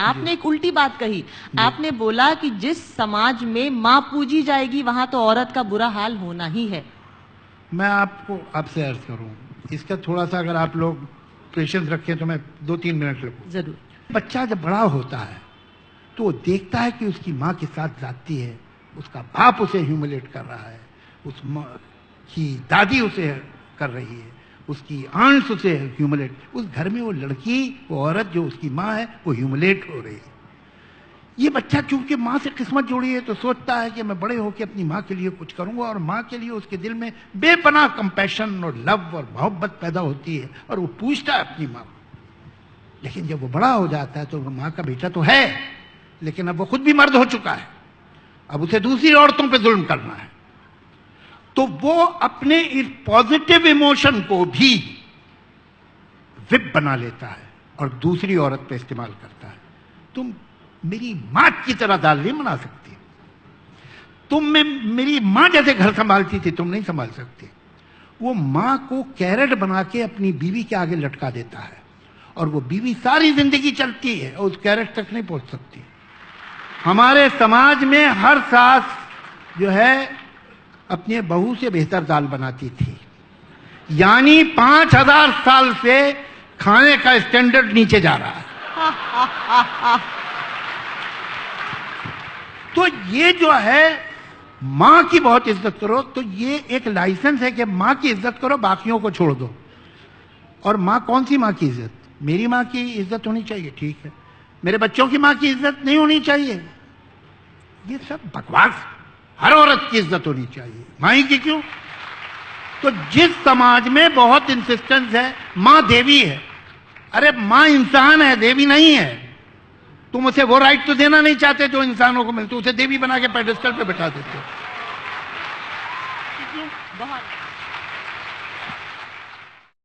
आपने एक उल्टी बात कही। आपने बोला कि जिस समाज में माँ पूजी जाएगी वहां तो औरत का बुरा हाल होना ही है। मैं आपसे अर्ज करूं, इसका थोड़ा सा अगर आप लोग पेशेंस रखें तो मैं 2-3 मिनट लगूं। जरूर। बच्चा जब बड़ा होता है तो वो देखता है कि उसकी माँ के साथ जाती है, उसका बाप उसे ह्यूमिलेट कर रहा है, उस माँ की दादी उसे कर रही है, उसकी आंट्स उसे ह्यूमिलेट, उस घर में वो लड़की, वो औरत जो उसकी माँ है वो ह्यूमिलेट हो रही है। ये बच्चा चूंकि माँ से किस्मत जुड़ी है तो सोचता है कि मैं बड़े होकर अपनी माँ के लिए कुछ करूंगा, और माँ के लिए उसके दिल में बेपनाह कंपैशन और लव और मोहब्बत पैदा होती है और वो पूछता है अपनी माँ को। लेकिन जब वो बड़ा हो जाता है तो वो माँ का बेटा तो है, लेकिन अब वो खुद भी मर्द हो चुका है, अब उसे दूसरी औरतों पे जुल्म करना है, तो वो अपने इस पॉजिटिव इमोशन को भी विप बना लेता है और दूसरी औरत पे इस्तेमाल करता है। तुम मेरी मां की तरह दाल नहीं बना सकती, तुम में मेरी मां जैसे घर संभालती थी तुम नहीं संभाल सकती। वो मां को कैरेट बना के अपनी बीवी के आगे लटका देता है और वो बीवी सारी जिंदगी चलती है और उस कैरेट तक नहीं पहुंच सकती। हमारे समाज में हर सास जो है अपनी बहू से बेहतर दाल बनाती थी, यानी 5000 साल से खाने का स्टैंडर्ड नीचे जा रहा है। तो ये जो है मां की बहुत इज्जत करो, तो ये एक लाइसेंस है कि मां की इज्जत करो, बाकियों को छोड़ दो। और मां कौन सी मां की इज्जत? मेरी मां की इज्जत होनी चाहिए, ठीक है, मेरे बच्चों की मां की इज्जत नहीं होनी चाहिए, ये सब बकवास। हर औरत की इज्जत होनी चाहिए, मां की क्यों? तो जिस समाज में बहुत इंसिस्टेंस है मां देवी है, अरे मां इंसान है, देवी नहीं है। तुम उसे वो राइट तो देना नहीं चाहते जो इंसानों को मिलते, उसे देवी बना के पेडेस्टल पे बैठा देते हो। बहुत